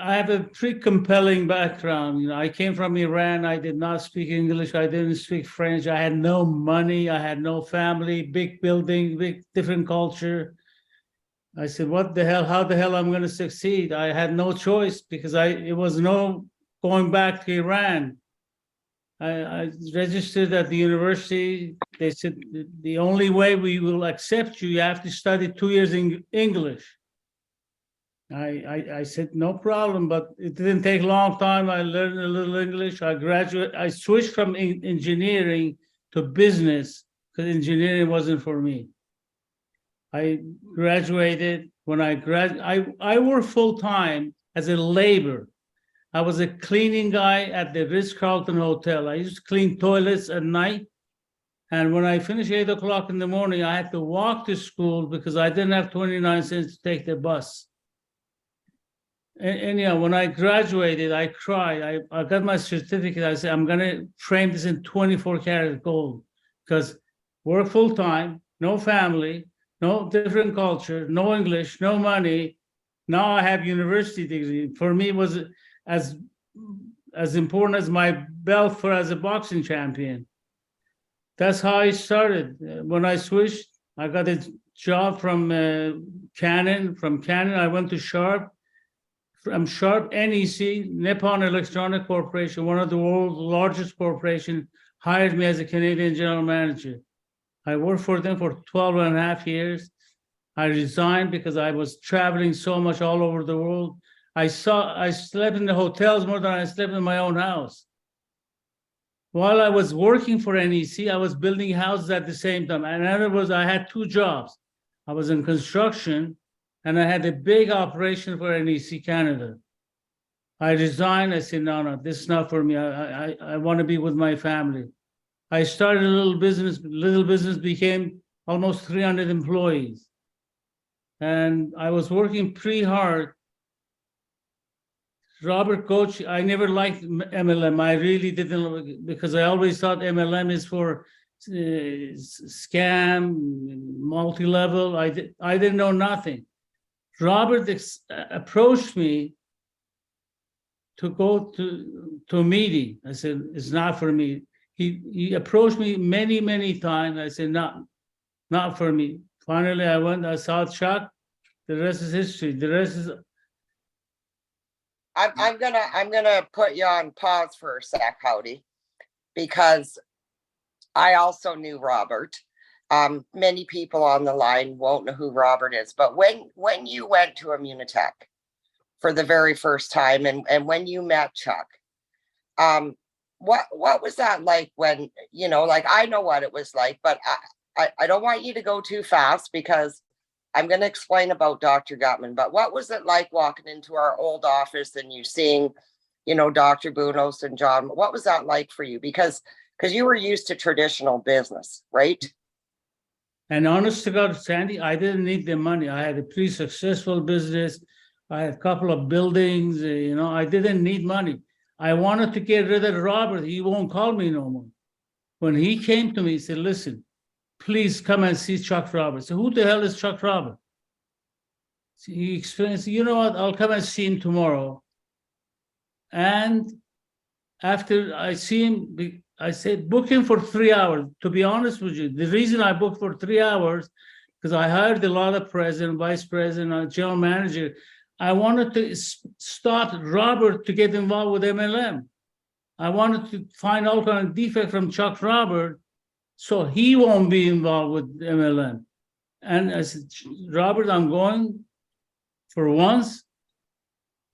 I have a pretty compelling background. I came from Iran. I did not speak English. I didn't speak French. I had no money. I had no family, big building, big different culture. I said, what the hell, how the hell I'm going to succeed? I had no choice because it was no going back to Iran. I registered at the university. They said, the only way we will accept you, you have to study 2 years in English. I said, no problem, but it didn't take a long time. I learned a little English. I switched from engineering to business because engineering wasn't for me. I graduated. When I worked full-time as a laborer. I was a cleaning guy at the Ritz-Carlton Hotel. I used to clean toilets at night. And when I finished 8 o'clock in the morning, I had to walk to school because I didn't have 29 cents to take the bus. Anyhow, when I graduated, I cried. I got my certificate. I said, I'm going to frame this in 24 karat gold because work full-time, no family, no different culture, no English, no money. Now I have university degree. For me, it was as important as my belt for as a boxing champion. That's how I started. When I switched, I got a job from Canon. From Canon, I went to Sharp. From Sharp, NEC, Nippon Electronic Corporation, one of the world's largest corporations, hired me as a Canadian general manager. I worked for them for 12 and a half years. I resigned because I was traveling so much all over the world. I slept in the hotels more than I slept in my own house. While I was working for NEC, I was building houses at the same time. And in other words, I had 2 jobs. I was in construction, and I had a big operation for NEC Canada. I resigned. I said, no, this is not for me. I want to be with my family. I started a little business. Little business became almost 300 employees. And I was working pretty hard. Robert Coach, I never liked MLM. I really didn't, because I always thought MLM is for scam, multi-level. I didn't know nothing. Robert approached me to go to a meeting. I said, it's not for me. He approached me many, many times. I said, not for me. Finally, I went, I saw Chuck. The rest is history. The rest is... I'm gonna put you on pause for a sec, Howdy, because I also knew Robert. Many people on the line won't know who Robert is, but when you went to Immunotec for the very first time, and when you met Chuck, what was that like? When, like, I know what it was like, but I don't want you to go too fast because I'm going to explain about Dr. Gutman, but what was it like walking into our old office and you seeing, Dr. Bunos and John? What was that like for you? Because you were used to traditional business, right? And honest to God, Sandy, I didn't need the money. I had a pretty successful business. I had a couple of buildings, I didn't need money. I wanted to get rid of Robert. He won't call me no more. When he came to me, he said, listen, please come and see Chuck Roberts. So who the hell is Chuck Roberts? So he explains, you know what, I'll come and see him tomorrow. And after I see him, I said, book him for 3 hours. To be honest with you, the reason I booked for 3 hours, because I hired a lot of president, vice president, general manager. I wanted to start Robert to get involved with MLM. I wanted to find all kind of defect from Chuck Robert so he won't be involved with MLM. And I said, Robert, I'm going for once.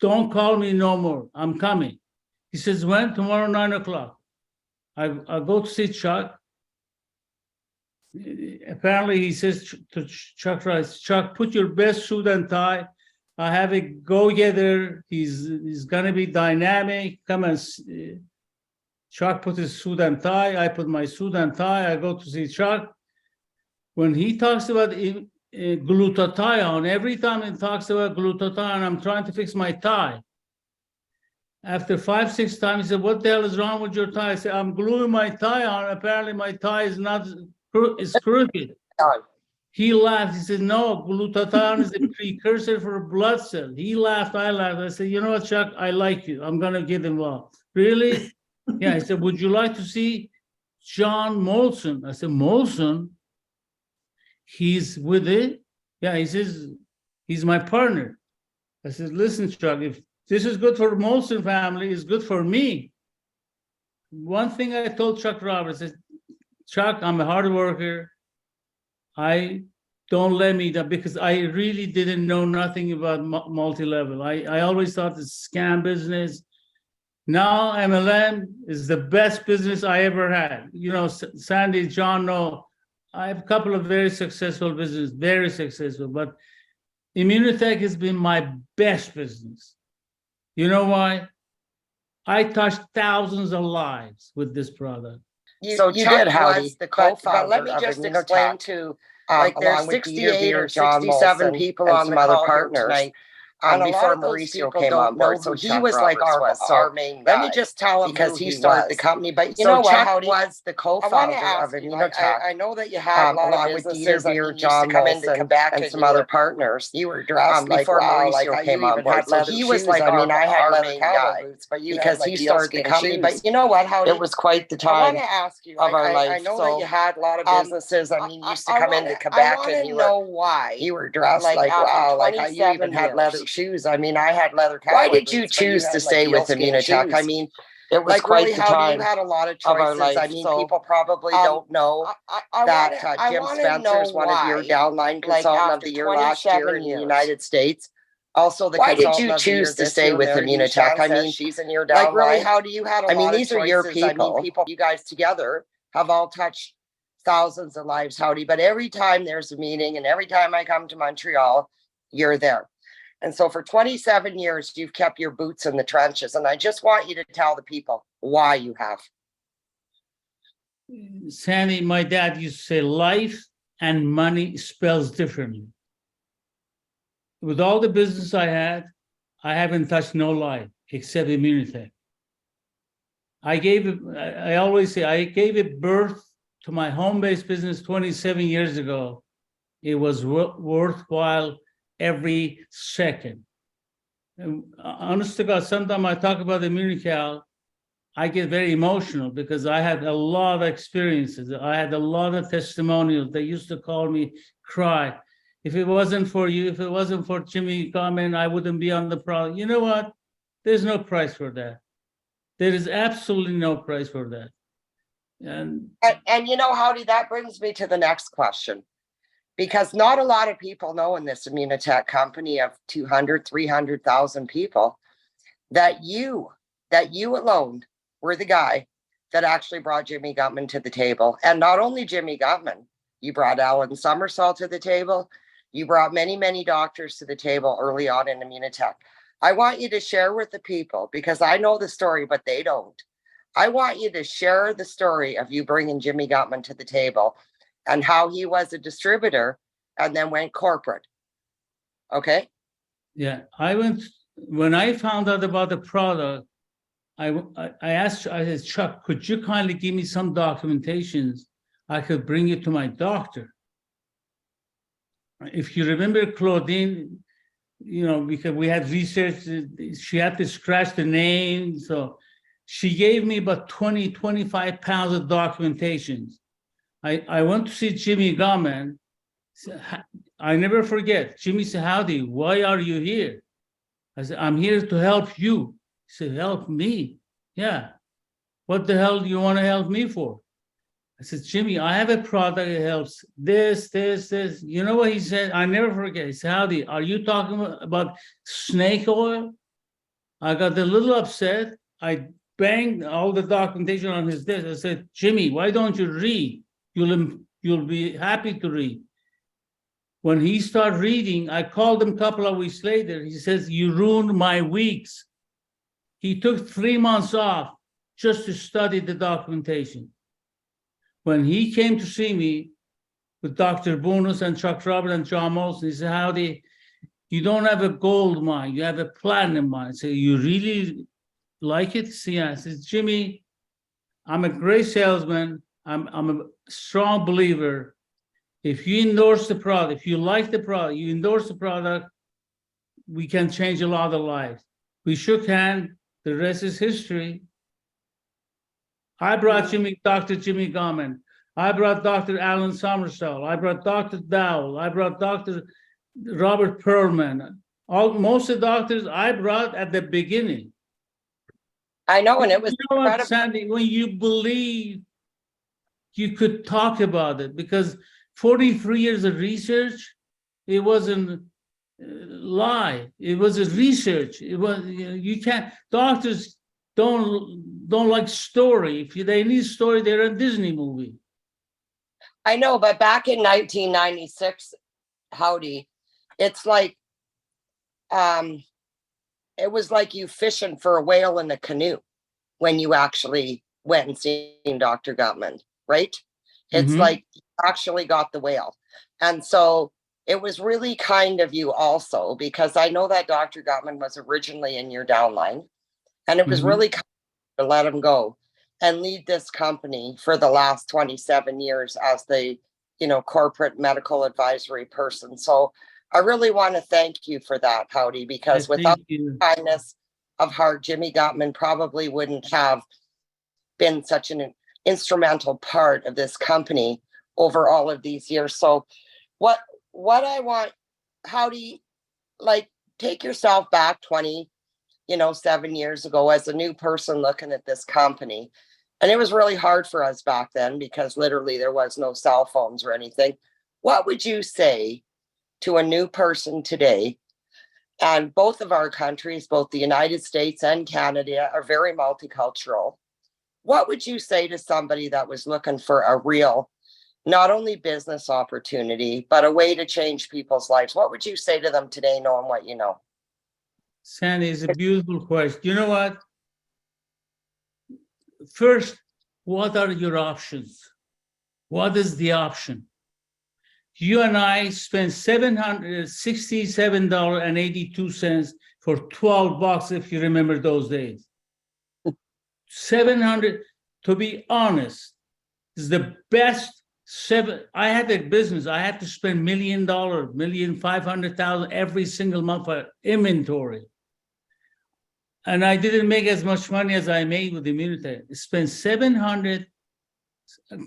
Don't call me no more. I'm coming. He says, when? Tomorrow, 9 o'clock. I go to see Chuck. Apparently, he says to Chuck, Chuck, put your best suit and tie. I have a go-getter. He's going to be dynamic. Come and see. Chuck put his suit and tie. I put my suit and tie. I go to see Chuck. When he talks about glutathione, every time he talks about glutathione, I'm trying to fix my tie. After 5, 6 times, he said, what the hell is wrong with your tie? I said, I'm gluing my tie on. Apparently, my tie is not, it's crooked. He laughed. He said, no, glutathione is a precursor for a blood cell. He laughed. I laughed. I said, you know what, Chuck? I like you. I'm going to get involved. Really? Yeah. He said, would you like to see John Molson? I said, Molson? He's with it? Yeah. He says, he's my partner. I said, listen, Chuck, if this is good for Molson family, it's good for me. One thing I told Chuck Roberts is, Chuck, I'm a hard worker. I don't let me that, because I really didn't know nothing about multi-level. I always thought it's scam business. Now MLM is the best business I ever had. You know, Sandy, John, know I have a couple of very successful businesses, very successful, but Immunotec has been my best business. You know why? I touched thousands of lives with this product. So you did, Howdy, the co-founder. But let me just explain to, like, there's 68 or 67 people on the other partners tonight. Before Mauricio came on board, so he was like our main guy. Let me just tell him because he started the company. But you know what, Howdy was the co-founder of Immunotec. I know that you had a lot of businesses that you used to come into Quebec and some other partners. You were dressed like, before Mauricio came on board. So he was like, I mean, I had leather guy because he started the company. But you know what, Howdy? It was quite the time of our life. I know that you had a lot of businesses. I mean, you used to come into Quebec and you were dressed like, wow, like how you even had leather shoes. I mean, I had leather cowboy boots. Why did you choose to stay with Immunotec? I mean, it was like quite really the time. You had a lot of choices. Of our life. I mean, people probably don't know that Jim Spencer is one of your downline consultant of the year last year in the United States. Also, the why did you choose to stay with Immunotec? I mean, she's in your downline. Like, really, how do you had a lot of choices? I mean, these are your people. I mean, people, you guys together have all touched thousands of lives, Howdy. But every time there's a meeting and every time I come to Montreal, you're there. And so for 27 years, you've kept your boots in the trenches. And I just want you to tell the people why you have. Sandy, my dad used to say life and money spells differently. With all the business I had, I haven't touched no life except Immunotec. I always say, I gave it birth to my home-based business 27 years ago. It was worthwhile every second. And honest to God, sometimes I talk about Immunocal, I get very emotional because I had a lot of experiences. I had a lot of testimonials. They used to call me, cry. If it wasn't for you, if it wasn't for Jimmy Garman, I wouldn't be on the product. You know what? There's no price for that. There is absolutely no price for that. And you know, Howdy, that brings me to the next question. Because not a lot of people know in this Immunotec company of 200, 300,000 people that you alone were the guy that actually brought Jimmy Gutman to the table. And not only Jimmy Gutman, you brought Alan Summersall to the table. You brought many, many doctors to the table early on in Immunotec. I want you to share with the people, because I know the story, but they don't. I want you to share the story of you bringing Jimmy Gutman to the table and how he was a distributor and then went corporate. Okay? Yeah, when I found out about the product, I said, Chuck, could you kindly give me some documentations? I could bring it to my doctor. If you remember Claudine, you know, because we had research, she had to scratch the name. So she gave me about 20, 25 pounds of documentations. I went to see Jimmy Gutman. I never forget. Jimmy said, Howdy, why are you here? I said, I'm here to help you. He said, help me? Yeah. What the hell do you want to help me for? I said, Jimmy, I have a product that helps this. You know what he said? I never forget. He said, Howdy, are you talking about snake oil? I got a little upset. I banged all the documentation on his desk. I said, Jimmy, why don't you read? You'll be happy to read. When he started reading, I called him a couple of weeks later. He says, you ruined my weeks. He took 3 months off just to study the documentation. When he came to see me with Dr. Bonus and Chuck Robert and John Molson, he said, Howdy, you don't have a gold mine, you have a platinum mine. So you really like it? So yeah, I said, Jimmy, I'm a great salesman. I'm a strong believer. If you endorse the product, if you like the product, you endorse the product, we can change a lot of lives. We shook hands. The rest is history. I brought Dr. Jimmy Gottman. I brought Dr. Alan Somersall. I brought Dr. Dowell. I brought Dr. Robert Perlman. Most of the doctors I brought at the beginning. I know, and it was you know what, incredible. Sandy, when you believe you could talk about it, because 43 years of research, it wasn't lie. It was a research. It was, you can't, doctors don't like story. If they need story, they're a Disney movie. I know, but back in 1996, Howdy, it's like, it was like you fishing for a whale in a canoe when you actually went and seen Dr. Gottman, right? It's like you actually got the whale. And so it was really kind of you also, because I know that Dr. Gottman was originally in your downline, and it was really kind to let him go and lead this company for the last 27 years as the, corporate medical advisory person. So I really want to thank you for that, Howdy, because without the kindness of heart, Jimmy Gottman probably wouldn't have been such an instrumental part of this company over all of these years. So what I want, Howdy, like, take yourself back 7 years ago as a new person looking at this company. And it was really hard for us back then because literally there was no cell phones or anything. What would you say to a new person today? And both of our countries, both the United States and Canada, are very multicultural. What would you say to somebody that was looking for a real, not only business opportunity, but a way to change people's lives? What would you say to them today, knowing what you know? Sandy, it's a beautiful question. You know what? First, what are your options? What is the option? You and I spent $767.82 for $12, if you remember those days. 700, to be honest, is the best. I had a business. I had to spend $1 million, $1,500,000 every single month for inventory. And I didn't make as much money as I made with Immunotec. I spent $700,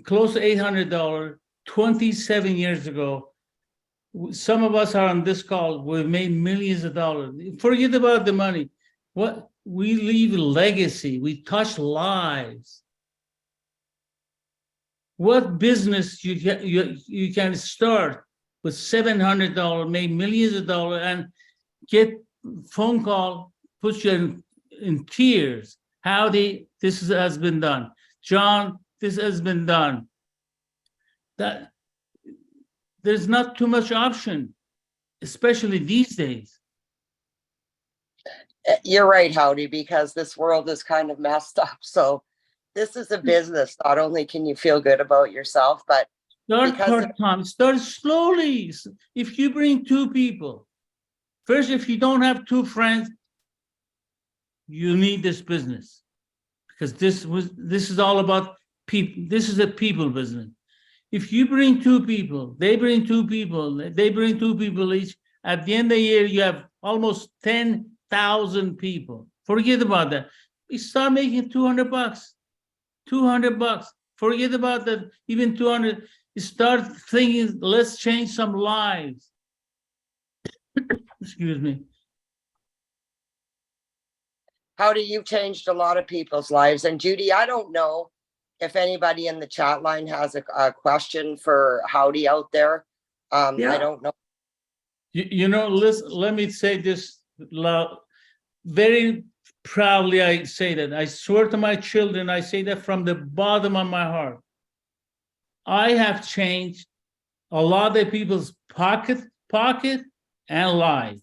close to $800, 27 years ago. Some of us are on this call. We've made millions of dollars. Forget about the money. What we leave a legacy. We touch lives. What business you can start with $700, make millions of dollars, and get phone call, put you in tears. Howdy, this has been done. John, this has been done. That there's not too much option, especially these days. You're right, Howdy, because this world is kind of messed up. So this is a business. Not only can you feel good about yourself, but start part-time, start slowly. If you bring two people, first, if you don't have two friends, you need this business, because this is all about people. This is a people business. If you bring two people, they bring two people, they bring two people each, at the end of the year, you have almost 10,000 people. Forget about that. You start making $200, $200. Forget about that, even 200. You start thinking, let's change some lives. Excuse me. Howdy, you've changed a lot of people's lives. And Judy, I don't know if anybody in the chat line has a question for Howdy out there. I don't know. Listen, let me say this loud. Very proudly, I say that. I swear to my children, I say that from the bottom of my heart. I have changed a lot of people's pocket and life.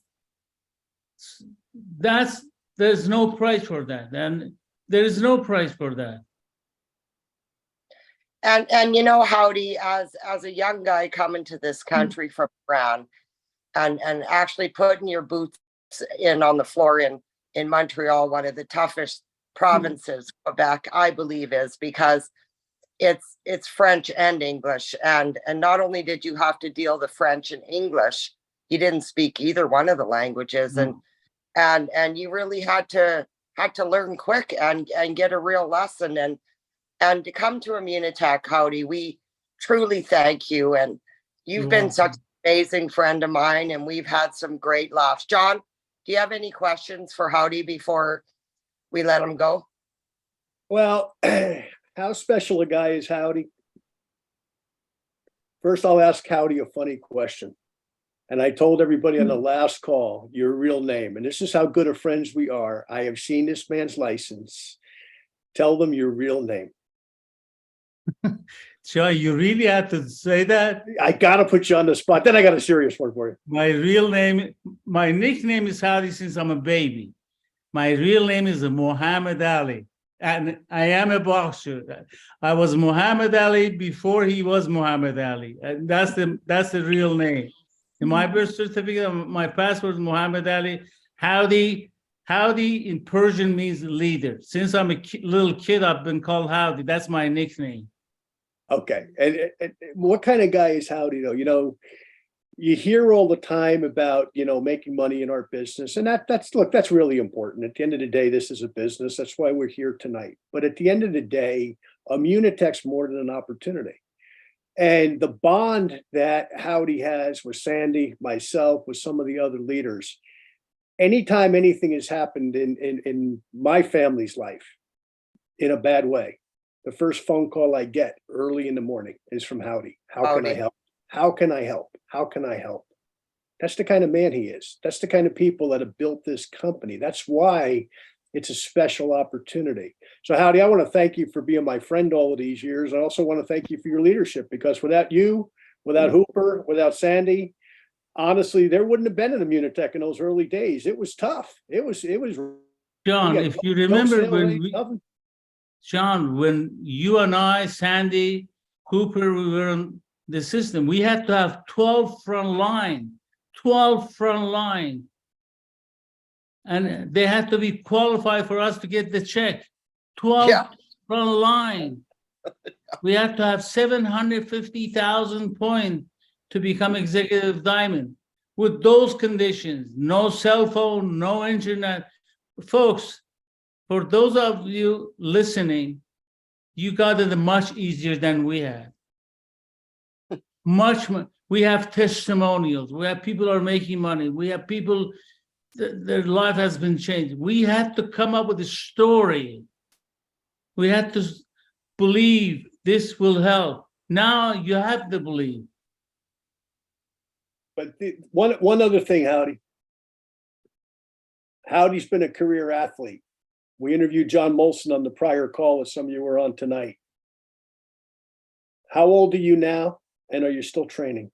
There's no price for that, and there is no price for that. And Howdy, as a young guy coming to this country from Iran, and actually putting your boots in on the floor in Montreal, one of the toughest provinces, Quebec, I believe is, because it's French and English. And not only did you have to deal the French and English, you didn't speak either one of the languages. And you really had to learn quick and get a real lesson. And to come to Immunotec, Howdy, we truly thank you. And you've been such an amazing friend of mine, and we've had some great laughs. John, do you have any questions for Howdy before we let him go? Well, how special a guy is Howdy? First, I'll ask Howdy a funny question. And I told everybody on the last call, your real name. And this is how good of friends we are. I have seen this man's license. Tell them your real name. Joe, you really had to say that? I got to put you on the spot. Then I got a serious one for you. My real name, my nickname is Howdy since I'm a baby. My real name is Muhammad Ali. And I am a boxer. I was Muhammad Ali before he was Muhammad Ali. And that's the real name. In my birth certificate, my passport is Muhammad Ali. Howdy in Persian means leader. Since I'm a little kid, I've been called Howdy. That's my nickname. Okay. And what kind of guy is Howdy, though? You know, you hear all the time about, you know, making money in our business. And that's really important. At the end of the day, this is a business. That's why we're here tonight. But at the end of the day, Immunotec's more than an opportunity. And the bond that Howdy has with Sandy, myself, with some of the other leaders, anytime anything has happened in my family's life in a bad way, the first phone call I get early in the morning is from Howdy. How can I help? How can I help? How can I help? That's the kind of man he is. That's the kind of people that have built this company. That's why it's a special opportunity. So Howdy, I want to thank you for being my friend all of these years. I also want to thank you for your leadership, because without you, without Hooper, without Sandy, honestly, there wouldn't have been an Immunotec in those early days. It was tough. It was. John, if you remember when you and I, Sandy, Hooper, we were on the system, we had to have 12 front line. And they had to be qualified for us to get the check. 12 front line. We had to have 750,000 points to become executive diamond. With those conditions, no cell phone, no internet. Folks, for those of you listening, you got it much easier than we had. Much. We have testimonials. We have people are making money. We have people, their life has been changed. We had to come up with a story. We had to believe this will help. Now you have to believe. But one other thing, Howdy. Howdy's been a career athlete. We interviewed John Molson on the prior call, as some of you were on tonight. How old are you now? And are you still training?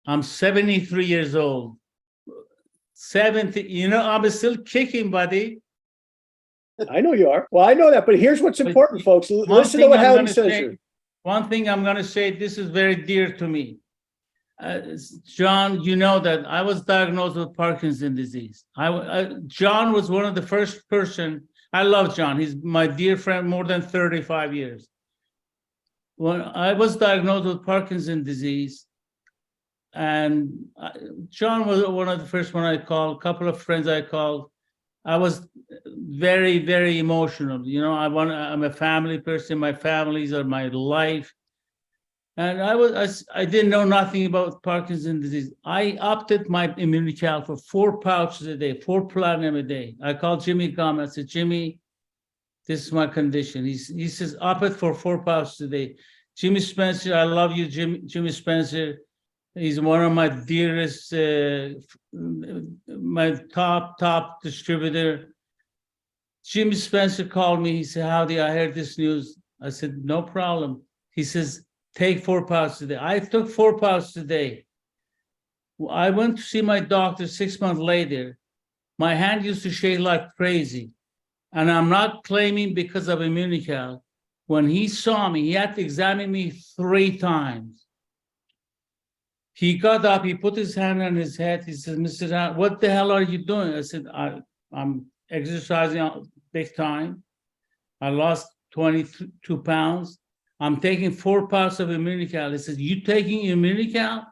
I'm 73 years old. 70, you know, I'm still kicking, buddy. I know you are. Well, I know that, but here's what's important, folks. Listen to what Howdy says here. One thing I'm going to say, this is very dear to me. John, you know that I was diagnosed with Parkinson's disease. John was one of the first person. I love John. He's my dear friend, more than 35 years. When I was diagnosed with Parkinson's disease, and John was one of the first one I called, a couple of friends I called. I was very, very emotional. You know, I'm a family person. My families are my life. And I didn't know nothing about Parkinson's disease. I opted my Immunotec for 4 pouches a day, 4 platinum a day. I called Jimmy Gum. I said, Jimmy, this is my condition. He says, opt it for 4 pouches a day. Jimmy Spencer, I love you, Jimmy Spencer. He's one of my dearest, my top distributor. Jimmy Spencer called me. He said, Howdy, I heard this news. I said, no problem. He says, take 4 pouches a day. I took 4 pouches a day. I went to see my doctor 6 months later. My hand used to shake like crazy. And I'm not claiming because of Immunotec. When he saw me, he had to examine me 3 times. He got up, he put his hand on his head. He said, Mr. Howdy, what the hell are you doing? I said, I'm exercising big time. I lost 22 pounds. I'm taking 4 parts of Immunical. He says, you taking Immunical?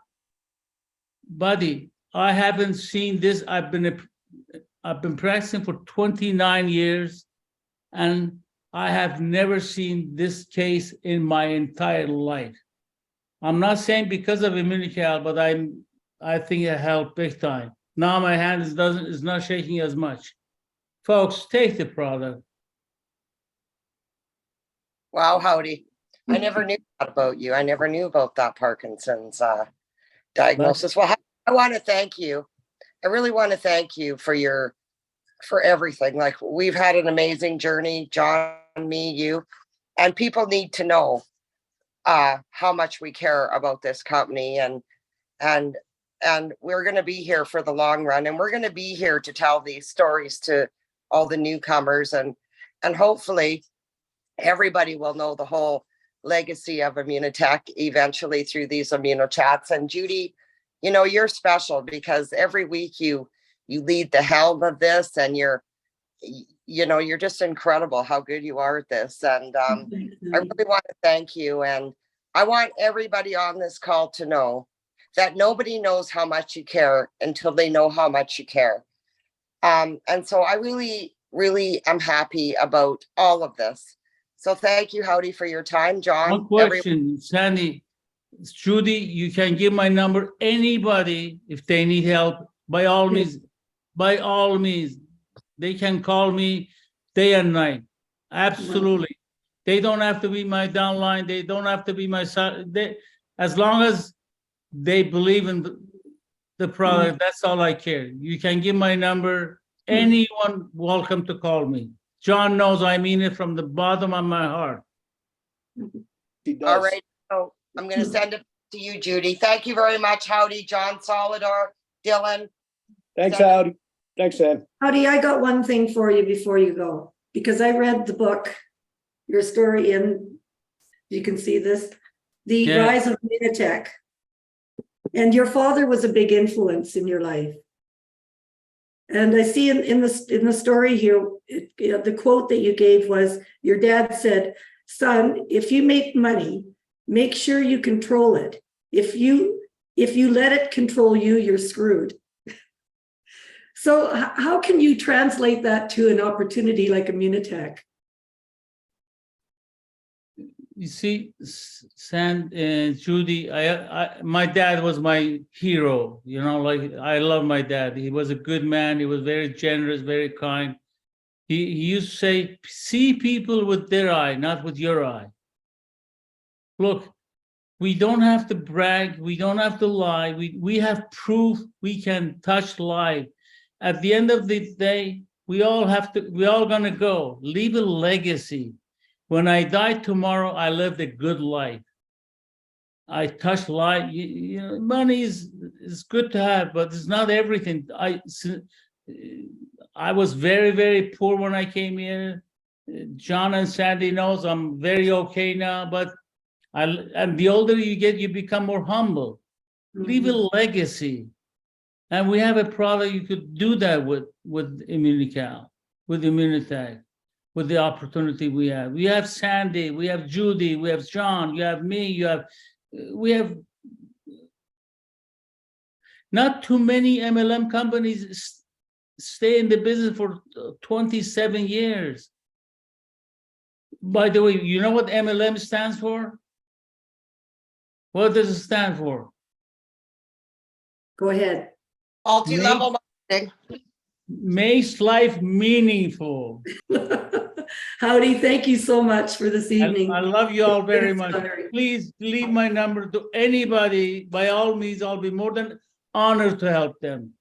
Buddy, I haven't seen this. I've been practicing for 29 years, and I have never seen this case in my entire life. I'm not saying because of Immunical, but I think it helped big time. Now my hand is not shaking as much. Folks, take the product. Wow, Howdy. I never knew that about you. I never knew about that Parkinson's diagnosis. Well, I want to thank you. I really want to thank you for everything. Like, we've had an amazing journey, John, me, you, and people need to know how much we care about this company, and we're going to be here for the long run, and we're going to be here to tell these stories to all the newcomers, and hopefully everybody will know the whole legacy of Immunotec eventually through these Immunochats. And Judy, you know, you're special because every week you lead the helm of this, and you're just incredible how good you are at this. And I really want to thank you. And I want everybody on this call to know that nobody knows how much you care until they know how much you care. And so I really, really am happy about all of this. So thank you, Howdy, for your time, John. One question, Sandy, Judy, you can give my number. Anybody, if they need help, by all means, they can call me day and night. Absolutely. They don't have to be my downline. They don't have to be my side. As long as they believe in the product, that's all I care. You can give my number. Anyone welcome to call me. John knows I mean it from the bottom of my heart. All right. So I'm going to send it to you, Judy. Thank you very much, Howdy, John Solidar, Dylan. Thanks, Howdy. Thanks, Sam. Howdy, I got one thing for you before you go, because I read the book, your story you can see this, The Rise of Immunotec. And your father was a big influence in your life. And I see in the story here, the quote that you gave was, your dad said, son, if you make money, make sure you control it. If you let it control you, you're screwed. So how can you translate that to an opportunity like Immunotec? You see, Sam and Judy, my dad was my hero. You know, like, I love my dad. He was a good man. He was very generous, very kind. He used to say, see people with their eye, not with your eye. Look, we don't have to brag. We don't have to lie. We have proof we can touch life. At the end of the day, we all gonna go, leave a legacy. When I die tomorrow, I lived a good life. I touched life. You know, money is good to have, but it's not everything. I was very, very poor when I came here. John and Sandy knows I'm very okay now, but and the older you get, you become more humble. Leave a legacy. And we have a product you could do that with Immunical, with Immunotec, with the opportunity we have. We have Sandy, we have Judy, we have John, you have me, we have not too many MLM companies stay in the business for 27 years. By the way, you know what MLM stands for? What does it stand for? Go ahead. Multi-level marketing. Makes life meaningful. Howdy, thank you so much for this evening. I love you all very much. Please leave my number to anybody. By all means, I'll be more than honored to help them.